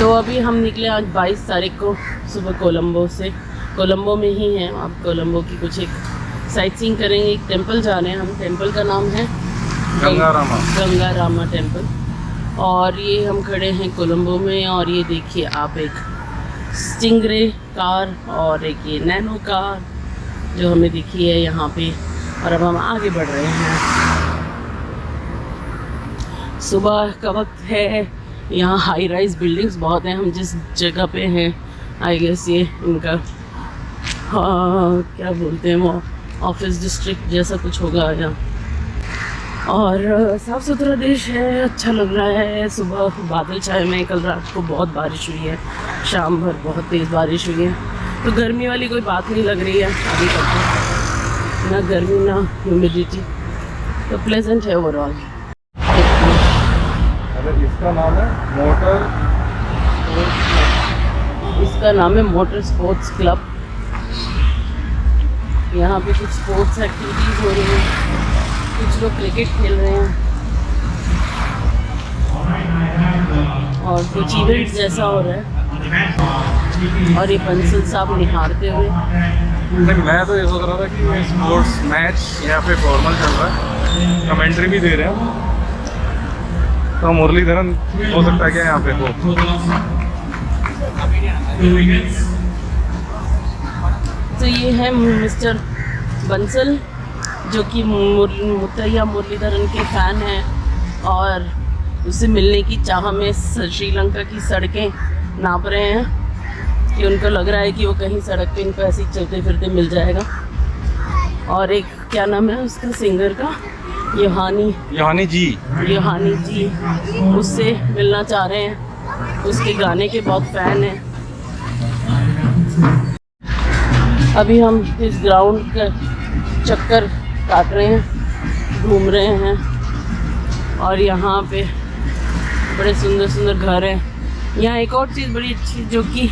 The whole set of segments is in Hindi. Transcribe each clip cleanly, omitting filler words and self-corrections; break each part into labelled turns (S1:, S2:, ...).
S1: तो अभी हम निकले आज 22 तारीख को सुबह कोलंबो से। कोलंबो में ही हैं, आप कोलंबो की कुछ एक साइट सीइंग करेंगे। एक टेंपल जा रहे हैं हम, टेंपल का नाम है गंगारामा टेंपल। और ये हम खड़े हैं कोलंबो में, और ये देखिए आप एक स्टिंगरे कार और एक ये नैनो कार जो हमें दिखी है यहाँ पे। और अब हम आगे बढ़ रहे हैं। सुबह का वक्त है, यहाँ हाई राइज बिल्डिंग्स बहुत हैं। हम जिस जगह पे हैं आई गेस ये इनका क्या बोलते हैं वो ऑफिस डिस्ट्रिक्ट जैसा कुछ होगा यहाँ। और साफ़ सुथरा देश है, अच्छा लग रहा है। सुबह बादल छाए में, कल रात को बहुत बारिश हुई है, शाम भर बहुत तेज़ बारिश हुई है, तो गर्मी वाली कोई बात नहीं लग रही है अभी तक, ना गर्मी ना ह्यूमिडिटी, तो प्लेजेंट है ओवरऑल। इसका नाम है मोटर स्पोर्ट्स क्लब। यहाँ पे कुछ स्पोर्ट्स एक्टिविटीज़ हो रही हैं, कुछ लोग क्रिकेट खेल रहे हैं और कुछ इवेंट जैसा हो रहा है। और ये बंसल साहब निहारते हुए।
S2: मैं तो ये सोच रहा था कि स्पोर्ट्स मैच यहाँ पे फॉर्मल चल रहा है, कमेंट्री भी दे रहे हैं, तो मुरलीधरन हो सकता है क्या यहाँ पे हो।
S1: तो ये है मिस्टर बंसल जो कि मुतैया मुरलीधरन के फ़ैन हैं और उससे मिलने की चाह में श्रीलंका की सड़कें नाप रहे हैं कि उनको लग रहा है कि वो कहीं सड़क पे इनको ऐसे ही चलते फिरते मिल जाएगा। और एक क्या नाम है उसका सिंगर का, योहानी जी, उससे मिलना चाह रहे हैं, उसके गाने के बहुत फ़ैन हैं। अभी हम इस ग्राउंड का चक्कर काट रहे हैं, घूम रहे हैं, और यहाँ पे बड़े सुंदर सुंदर घर हैं। यहाँ एक और चीज़ बड़ी अच्छी जो कि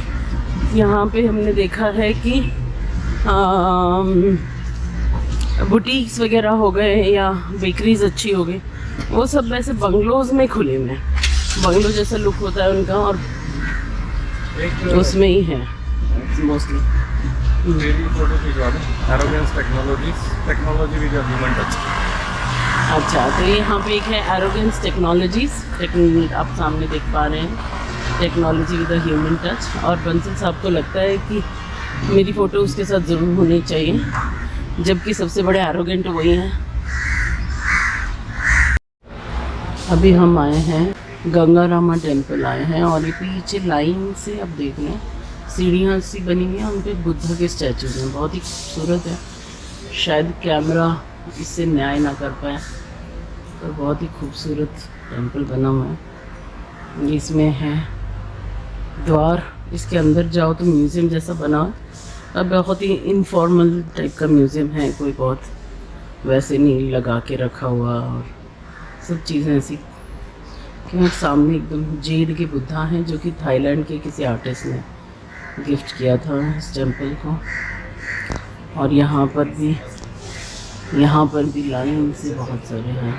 S1: यहाँ पे हमने देखा है कि बुटीक्स वगैरह हो गए या बेकरीज अच्छी हो गई, वो सब वैसे बंगलोज़ में खुले हुए हैं। बंगलो जैसा लुक होता है उनका, और उसमें ही है मोस्टली। अच्छा, तो यहाँ पे एक है एरोगेंस टेक्नोलॉजीज, आप सामने देख पा रहे हैं, technology with a human touch. और बंसल साहब को लगता है कि मेरी फ़ोटो उसके साथ ज़रूर होनी चाहिए, जबकि सबसे बड़े एरोगेंट वही हैं। अभी हम आए हैं गंगारामा टेम्पल आए हैं, और ये पीछे लाइन से आप देख लें सीढ़ियाँ सी बनी हुई हैं, उन पे बुद्धा के स्टैचूज हैं, बहुत ही खूबसूरत है। शायद कैमरा इससे न्याय ना कर पाए, पर बहुत ही खूबसूरत टेम्पल बना हुआ है। इसमें है द्वार, इसके अंदर जाओ तो म्यूज़ियम जैसा बना हुआ है। अब बहुत ही इनफॉर्मल टाइप का म्यूज़ियम है, कोई बहुत वैसे नहीं लगा के रखा हुआ, और सब चीज़ें ऐसी कि सामने एकदम जेड के बुद्धा हैं जो कि थाईलैंड के किसी आर्टिस्ट ने गिफ्ट किया था इस टेम्पल को। और यहाँ पर भी लाइन से बहुत सारे हैं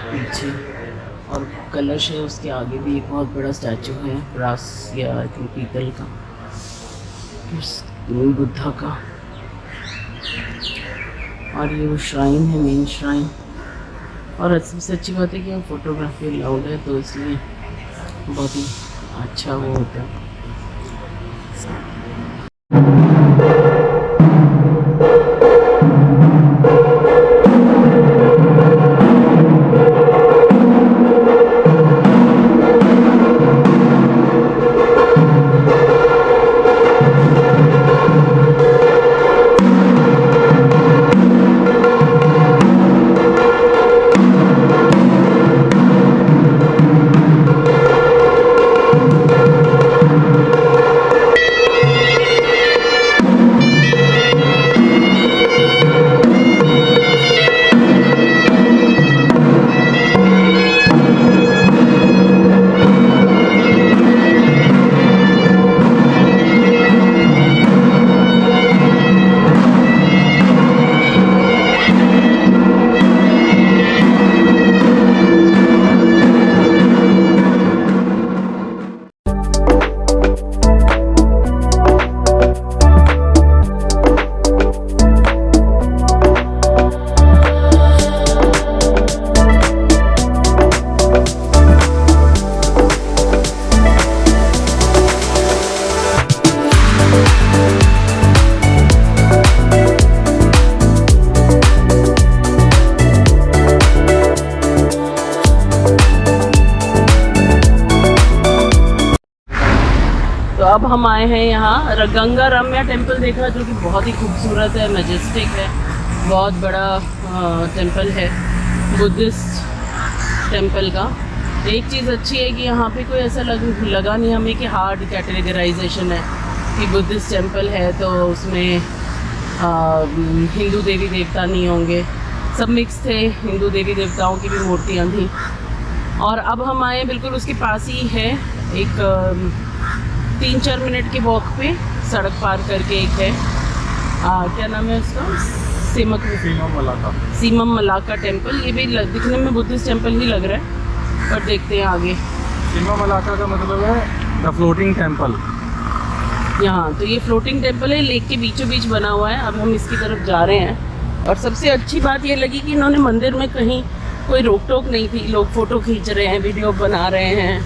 S1: पीछे, और कलश है, उसके आगे भी एक बहुत बड़ा स्टैचू है ब्रास या आई थिंक पीतल का, बुद्धा का। और ये वो श्राइन है, मेन श्राइन। और सबसे अच्छी बात है कि यहाँ फोटोग्राफी अलाउड है, तो इसलिए बहुत ही अच्छा वो होता है। तो अब हम आए हैं यहाँ गंगा रम्या टेम्पल देखा, जो कि बहुत ही खूबसूरत है, मैजेस्टिक है, बहुत बड़ा टेम्पल है बुद्धिस्ट टेम्पल का। एक चीज़ अच्छी है कि यहाँ पे कोई ऐसा लगा नहीं हमें कि हार्ड कैटेगराइजेशन है कि बुद्धिस्ट टेम्पल है तो उसमें हिंदू देवी देवता नहीं होंगे। सब मिक्स थे, हिंदू देवी देवताओं की भी मूर्तियाँ थी। और अब हम आए बिल्कुल उसके पास ही है, एक 3-4 मिनट के वॉक पे सड़क पार करके एक है, क्या नाम है उसका, सीमम मलाका टेम्पल। ये भी दिखने में बुद्धिस्ट टेम्पल ही लग रहा है, पर देखते हैं आगे।
S2: सीमम मलाका का मतलब है द फ्लोटिंग टेम्पल।
S1: यहाँ तो ये फ्लोटिंग टेम्पल है, लेक के बीचों बीच बना हुआ है। अब हम इसकी तरफ जा रहे हैं। और सबसे अच्छी बात ये लगी कि इन्होंने मंदिर में कहीं कोई रोक टोक नहीं थी। लोग फ़ोटो खींच रहे हैं, वीडियो बना रहे हैं,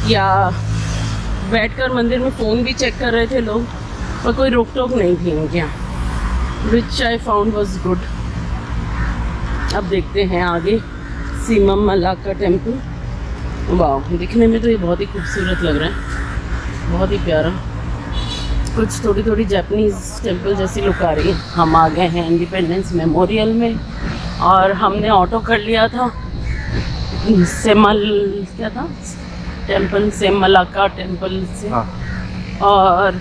S1: या बैठकर मंदिर में फ़ोन भी चेक कर रहे थे लोग, पर कोई रोक टोक नहीं थी उनके यहाँ, विच आई फाउंड वॉज गुड। अब देखते हैं आगे सीमम मलाका टेम्पल। वाह, दिखने में तो ये बहुत ही खूबसूरत लग रहा है, बहुत ही प्यारा। कुछ थोड़ी थोड़ी जापानीज़ टेम्पल जैसी लुक आ रही है। हम आ गए हैं इंडिपेंडेंस मेमोरियल में, और हमने ऑटो कर लिया था क्या था टेम्पल, मलाका टेम्पल से। और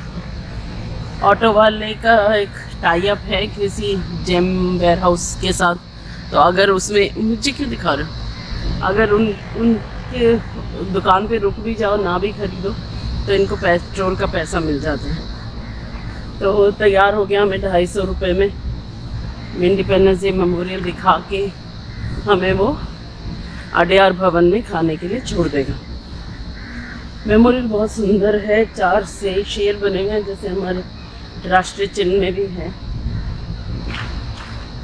S1: ऑटो वाले का एक टाई अप है किसी जेम वेयर हाउस के साथ, तो अगर उसमें, मुझे क्यों दिखा रहे हो, अगर उनके दुकान पे रुक भी जाओ, ना भी खरीदो, तो इनको पेट्रोल का पैसा मिल जाता है। तो तैयार हो गया, हमें 250 रुपये में इंडिपेंडेंस डे मेमोरियल दिखा के हमें वो अडयार भवन में खाने के लिए छोड़ देगा। मेमोरियल बहुत सुंदर है, 4 से शेर बने हुए हैं जैसे हमारे राष्ट्रीय चिन्ह में भी है,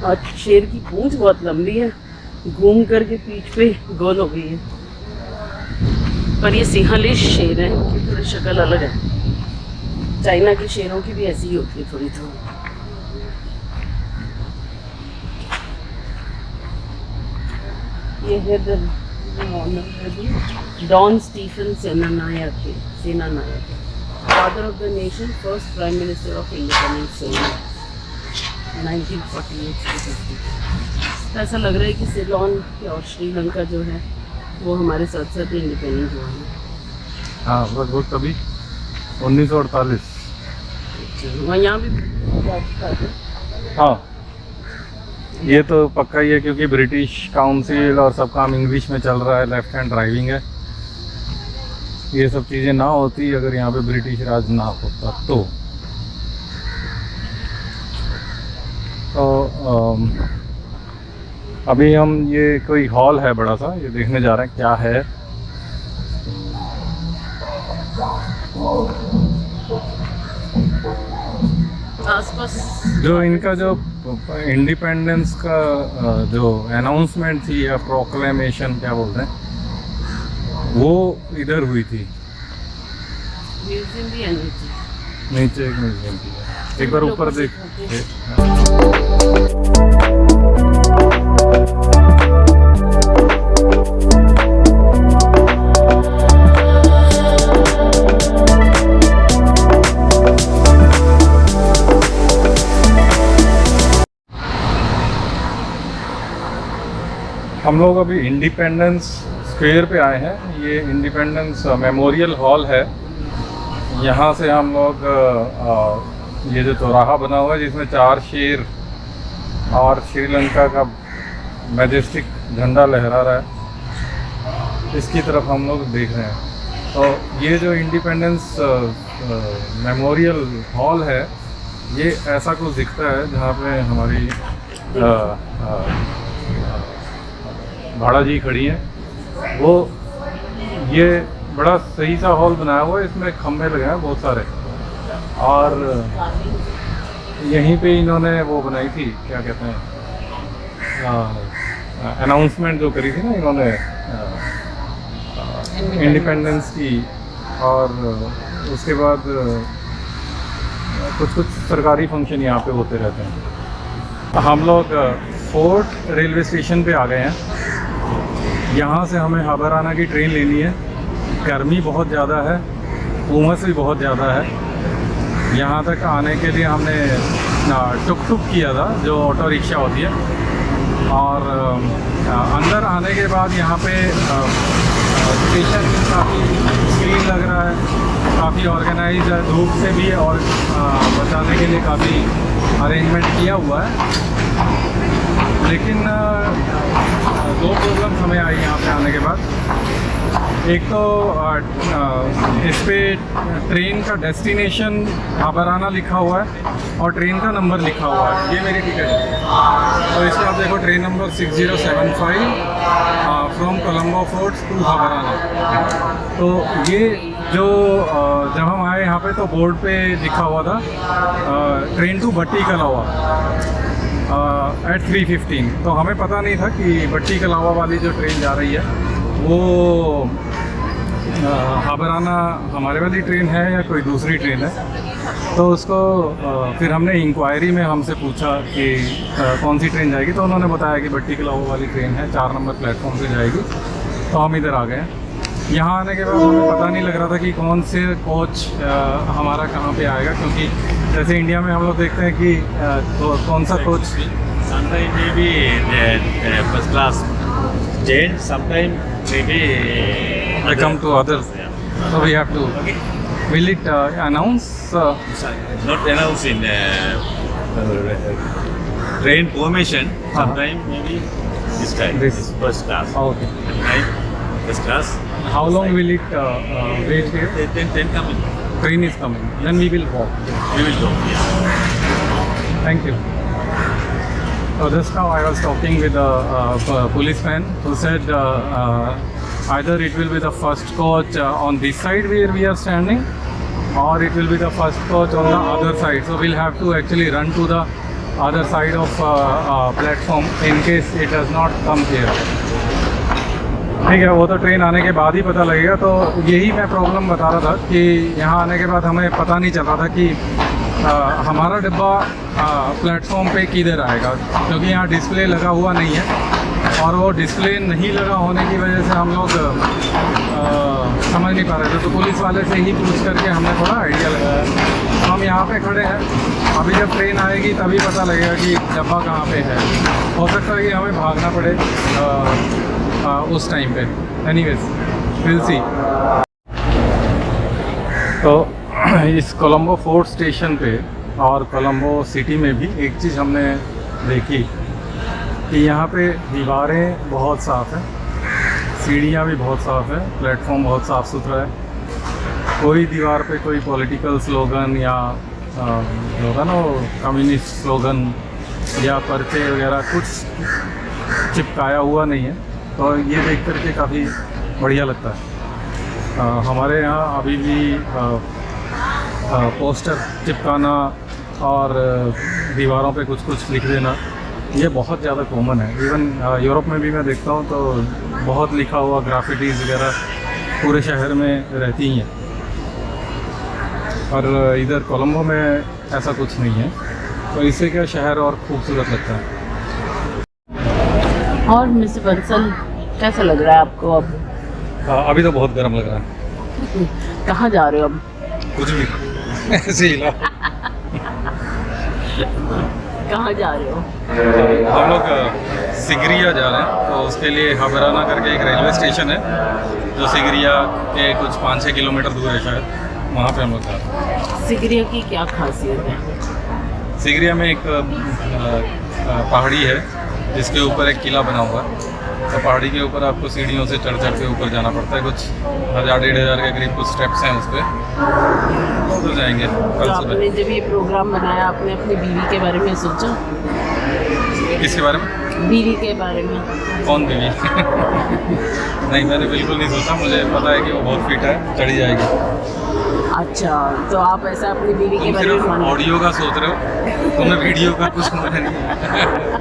S1: और शेर की पूंछ बहुत लंबी है, घूम करके पीठ पे गोल हो गई है। पर ये सिंहलिश शेर है, उनकी थोड़ी शक्ल अलग है। चाइना के शेरों की भी ऐसी ही होती है थोड़ी थोड़ी। ये है Don Stephen Senanayake, father of the nation, first prime minister of independence 1948। ऐसा लग रहा है कि सिलोन और श्रीलंका जो है वो हमारे साथ साथ इंडिपेंडेंट हुआ है।
S2: हाँ, लगभग तभी 1948।
S1: यहाँ भी
S2: हाँ, ये तो पक्का ही है, क्योंकि ब्रिटिश काउंसिल और सब काम इंग्लिश में चल रहा है, लेफ्ट हैंड ड्राइविंग है। ये सब चीज़ें ना होती अगर यहाँ पे ब्रिटिश राज ना होता तो अभी हम, ये कोई हॉल है बड़ा सा, ये देखने जा रहे हैं क्या है।
S1: आसपास
S2: जो इनका जो इंडिपेंडेंस का जो अनाउंसमेंट थी या प्रोक्लेमेशन क्या बोलते हैं, वो इधर हुई थी।
S1: म्यूजियम भी है
S2: नीचे एक म्यूजियम भी है, एक बार ऊपर देख। हम लोग अभी इंडिपेंडेंस स्क्वायर पे आए हैं। ये इंडिपेंडेंस मेमोरियल हॉल है। यहाँ से हम लोग ये जो चौराहा बना हुआ है जिसमें 4 शेर और श्रीलंका का मैजेस्टिक झंडा लहरा रहा है, इसकी तरफ हम लोग देख रहे हैं। तो ये जो इंडिपेंडेंस मेमोरियल हॉल है, ये ऐसा कुछ दिखता है जहाँ पे हमारी भाड़ा जी खड़ी हैं। वो ये बड़ा सही सा हॉल बनाया हुआ है, इसमें खम्भे लगे हैं बहुत सारे, और यहीं पे इन्होंने वो बनाई थी, क्या कहते हैं, अनाउंसमेंट जो करी थी ना इन्होंने इंडिपेंडेंस की। और उसके बाद कुछ सरकारी फंक्शन यहाँ पे होते रहते हैं। हम लोग फोर्ट रेलवे स्टेशन पे आ गए हैं। यहाँ से हमें हाबराना की ट्रेन लेनी है। गर्मी बहुत ज़्यादा है, उमस भी बहुत ज़्यादा है। यहाँ तक आने के लिए हमने टुक किया था, जो ऑटो रिक्शा होती है, और अंदर आने के बाद यहाँ पे स्टेशन काफ़ी क्लीन लग रहा है, काफ़ी ऑर्गेनाइज है, धूप से भी और बचाने के लिए काफ़ी अरेंजमेंट किया हुआ है। लेकिन दो प्रॉब्लम हमें आई यहाँ पे आने के बाद। एक तो इस पे ट्रेन का डेस्टिनेशन हाबराना लिखा हुआ है और ट्रेन का नंबर लिखा हुआ है, ये मेरी टिकट है। तो इसमें आप देखो train number 6075 from Colombo Fort to Habarana. तो ये जो जब हम आए यहाँ पे तो बोर्ड पे लिखा हुआ था ट्रेन टू भट्टी कलावा एट 3:15। तो हमें पता नहीं था कि भट्टी कलावा वाली जो ट्रेन जा रही है वो हाबराना हमारे वाली ट्रेन है या कोई दूसरी ट्रेन है। तो उसको फिर हमने इंक्वायरी में हमसे पूछा कि कौन सी ट्रेन जाएगी, तो उन्होंने बताया कि भट्टी कलावा वाली ट्रेन है, 4 नंबर प्लेटफॉर्म से जाएगी। तो हम इधर आ गए। यहाँ आने के बाद हमें पता नहीं लग रहा था कि कौन से कोच हमारा कहाँ पे आएगा, क्योंकि जैसे इंडिया में हम लोग देखते हैं कि कौन सा coach
S3: Sometimes maybe the first class change, sometimes maybe
S2: they come to others. So we have to.
S3: Okay.
S2: Will it announce?
S3: Not announced in train formation. Sometimes maybe this time.
S2: This.
S3: This first class.
S2: Okay.
S3: Right? First class.
S2: How long will it wait here?
S3: Then coming.
S2: Train is coming. Then we will walk.
S3: We will go. Yes.
S2: Thank you. So just now I was talking with a policeman who said either it will be the first coach on this side where we are standing, or it will be the first coach on the other side. So we'll have to actually run to the other side of platform in case it does not come here. ठीक है, वो तो ट्रेन आने के बाद ही पता लगेगा। तो यही मैं प्रॉब्लम बता रहा था कि यहाँ आने के बाद हमें पता नहीं चल रहा था कि हमारा डिब्बा प्लेटफॉर्म पे किधर आएगा, क्योंकि यहाँ डिस्प्ले लगा हुआ नहीं है। और वो डिस्प्ले नहीं लगा होने की वजह से हम लोग समझ नहीं पा रहे थे। तो पुलिस वाले से ही पूछ करके हमने थोड़ा आइडिया लगाया। तो हम यहाँ पे खड़े हैं, अभी जब ट्रेन आएगी तभी पता लगेगा कि डब्बा कहाँ पे है। हो सकता है कि हमें भागना पड़े उस टाइम पे। Anyways will see. तो इस कोलंबो फोर्ट स्टेशन पे और कोलंबो सिटी में भी एक चीज़ हमने देखी कि यहाँ पे दीवारें बहुत साफ़ हैं, सीढ़ियाँ भी बहुत साफ़ हैं, प्लेटफॉर्म बहुत साफ़ सुथरा है। कोई दीवार पे कोई पॉलिटिकल स्लोगन या होगा ना वो कम्युनिस्ट स्लोगन या पर्चे वगैरह कुछ चिपकाया हुआ नहीं है। तो ये देख करके काफ़ी बढ़िया लगता है। हमारे यहाँ अभी भी पोस्टर चिपकाना और दीवारों पे कुछ लिख देना ये बहुत ज़्यादा कॉमन है। इवन यूरोप में भी मैं देखता हूँ तो बहुत लिखा हुआ ग्राफिटीज़ वगैरह पूरे शहर में रहती ही हैं, और इधर कोलंबो में ऐसा कुछ नहीं है। तो इससे क्या शहर और खूबसूरत लगता है।
S1: और मिस्टर बंसल कैसा लग रहा है आपको अब?
S2: अभी तो बहुत गर्म लग रहा है।
S1: कहाँ जा रहे हो अब?
S2: कुछ भी ऐसे ही ला।
S1: कहाँ जा रहे हो?
S2: हम लोग सिगरिया जा रहे हैं। तो उसके लिए हाबराना करके एक रेलवे स्टेशन है जो सिगरिया के कुछ 5-6 किलोमीटर दूर है शायद, वहाँ पे हम लोग जा रहे हैं।
S1: सिगरिया की क्या खासियत है? सिगरिया
S2: में एक पहाड़ी है जिसके ऊपर एक किला बना हुआ है। तो पहाड़ी के ऊपर आपको सीढ़ियों से चढ़ के ऊपर जाना पड़ता है। कुछ 1000-1500 के करीब कुछ स्टेप्स हैं उस पर, तो जाएंगे कल
S1: तो
S2: सुबह।
S1: आपने जब ये प्रोग्राम बनाया आपने अपनी बीवी के बारे में सोचा?
S2: किसके बारे में?
S1: बीवी के बारे में।
S2: कौन बीवी? नहीं, मैंने बिल्कुल नहीं सोचा। मुझे पता है कि वो बहुत फिट है, चढ़ी जाएगी।
S1: अच्छा, तो आप ऐसा अपनी बीवी के बारे में मान?
S2: ऑडियो का सोच रहे हो, तुम्हें वीडियो का कुछ माना नहीं।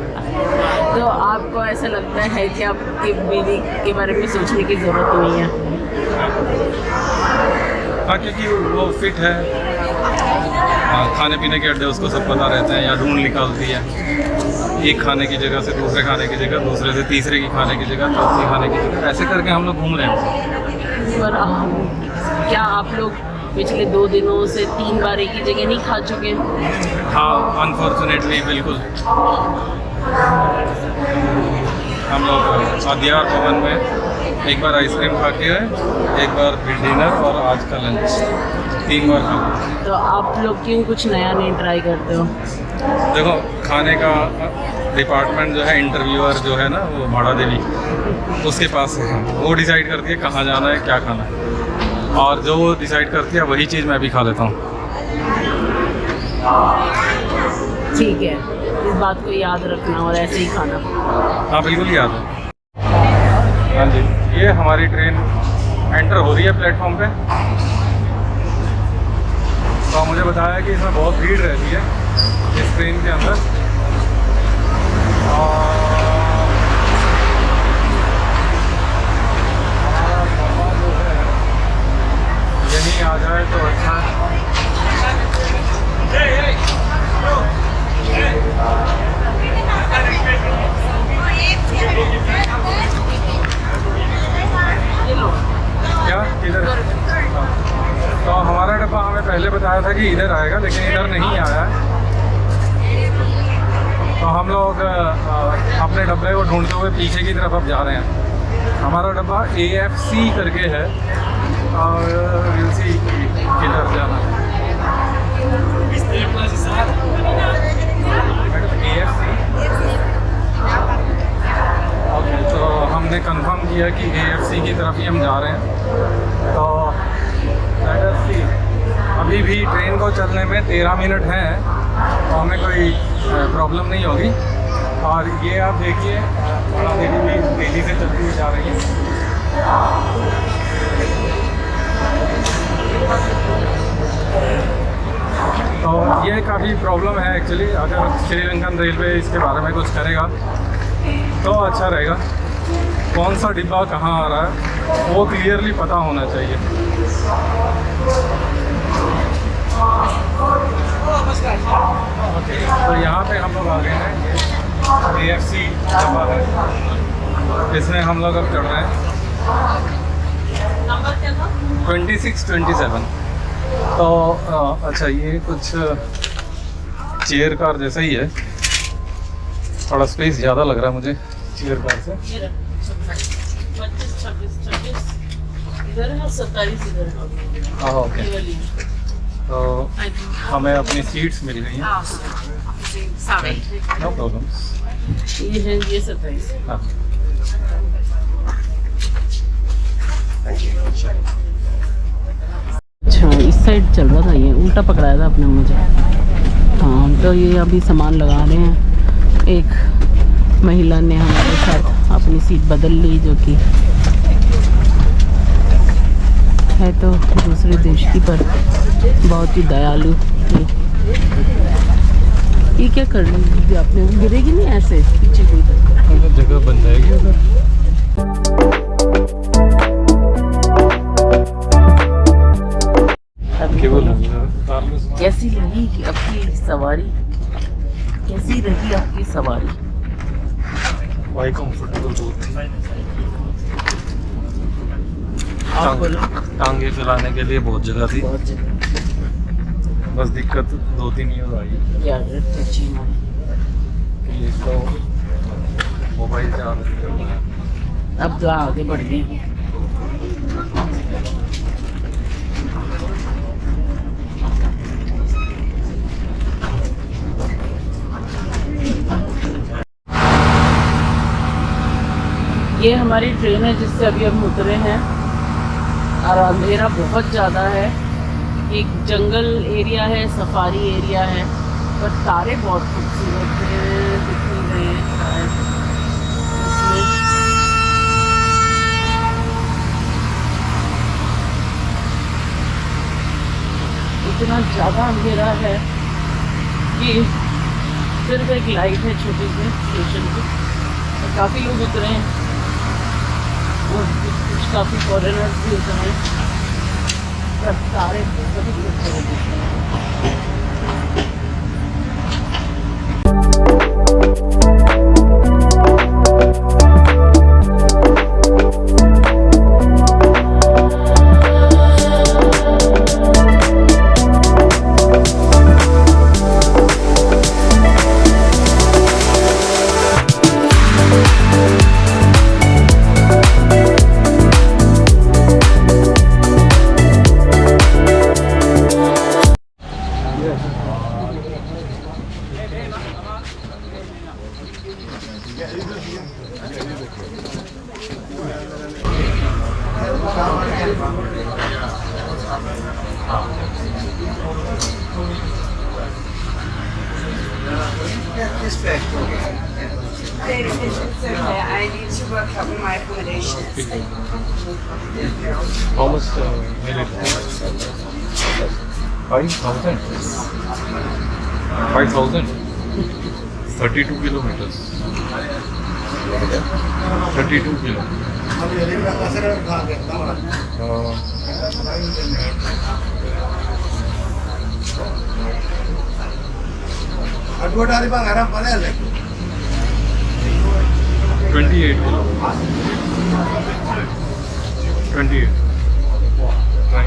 S1: तो आपको ऐसा लगता है कि आपकी बीवी के बारे में सोचने की ज़रूरत नहीं है?
S2: हाँ, क्योंकि वो फिट है। खाने पीने के अड्डे उसको सब पता रहते हैं, या ढूंढ निकालती है एक खाने की जगह से दूसरे खाने की जगह, दूसरे से तीसरे की खाने की जगह, चौथी खाने की जगह, ऐसे करके हम लोग घूम रहे हैं।
S1: पर क्या आप लोग पिछले 2 दिनों से 3 बार एक ही जगह नहीं खा चुके?
S2: हाँ, अनफॉर्चुनेटली बिल्कुल। हम लोग अदियार भवन में एक बार आइसक्रीम खा के आए, एक बार डिनर और आज का लंच, 3 बार खा।
S1: तो आप लोग क्यों कुछ नया नहीं ट्राई करते हो?
S2: देखो, खाने का डिपार्टमेंट जो है, इंटरव्यूअर जो है ना, वो भाड़ा देवी, उसके पास है। वो डिसाइड करती है कहाँ जाना है, क्या खाना है, और जो वो डिसाइड करती है वही चीज़ मैं भी खा लेता हूँ।
S1: ठीक है, इस बात को याद रखना और ऐसे ही खाना।
S2: हाँ बिल्कुल याद है। हाँ जी, ये हमारी ट्रेन एंटर हो रही है प्लेटफॉर्म पे। तो मुझे बताया कि इसमें बहुत भीड़ रहती है इस ट्रेन के अंदर, और हमारा बाबा जो है यहीं आ जाए तो अच्छा है। क्या किधर? तो हमारा डब्बा हमें पहले बताया था कि इधर आएगा, लेकिन इधर नहीं आया है। तो हम लोग अपने डब्बे को ढूंढते हुए पीछे की तरफ अब जा रहे हैं। हमारा डब्बा AFC करके है, और UC किधर जाना है? AFC। ओके, तो हमने कंफर्म किया कि AFC की तरफ ही हम जा रहे हैं। तो let us see। अभी भी ट्रेन को चलने में 13 मिनट हैं, तो हमें कोई प्रॉब्लम नहीं होगी। और ये आप देखिए, बड़ा देवी भी तेज़ी से चलती हुई जा रही है। तो ये काफ़ी प्रॉब्लम है एक्चुअली। अगर श्रीलंकन रेलवे इसके बारे में कुछ करेगा तो अच्छा रहेगा। कौन सा डिब्बा कहाँ आ रहा है वो क्लियरली पता होना चाहिए। तो यहाँ पे हम लोग आ गए हैं, ये AFC डब्बा है, इसमें हम लोग अब चढ़ रहे हैं। 26-27। तो अच्छा, ये कुछ चेयर कार जैसा ही है, थोड़ा स्पेस ज़्यादा लग रहा है मुझे चेयर कार से।
S1: 25-26 इधर है और 27 इधर है।
S2: हाँ ओके, तो हमें अपनी सीट्स मिल गई हैं, नो प्रॉब्लम।
S1: ये है, ये 27।
S2: हाँ
S1: अच्छा, इस साइड चल रहा था, ये उल्टा पकड़ाया था आपने मुझे। हाँ, तो ये अभी सामान लगा रहे हैं। एक महिला ने हमारे साथ अपनी सीट बदल ली, जो कि है तो दूसरे देश की, पर बहुत ही दयालु। ये क्या कर रही है आपने? गिरेगी नहीं ऐसे पीछे कोई
S2: जगह बन जाएगी उधर।
S1: कैसी लगी आपकी सवारी? कैसी रही आपकी सवारी?
S2: भाई कंफर्टेबल बहुत थी।
S1: आप बोलो।
S2: टांगे फैलाने के लिए बहुत जगह थी,
S1: बहुत जगह।
S2: बस दिक्कत 2-3 ये आई
S1: यार अच्छी
S2: कि एक तो मोबाइल चार्ज।
S1: अब तो आगे बढ़ गए। ये हमारी ट्रेन है जिससे अभी हम उतरे हैं, और अंधेरा बहुत ज़्यादा है। एक जंगल एरिया है, सफारी एरिया है, पर तारे बहुत खूबसूरत हैं, दिख नहीं रहे हैं शायद इसमें। इतना ज़्यादा अंधेरा है कि सिर्फ एक लाइट है छोटी सी स्टेशन की, और काफ़ी लोग उतरे हैं, और कुछ काफ़ी फॉरेनर्स भी उतरे हैं। तारे सभी खूबसूरत दिखते हैं।
S4: It's okay. I need to work out with my accommodations.
S2: How much will it be? 5,000? 5,000? 32 kilometers. 32 kilometers.
S5: Advert hari bang, haram pada lagi.
S2: 28 kilometers. 28. Right.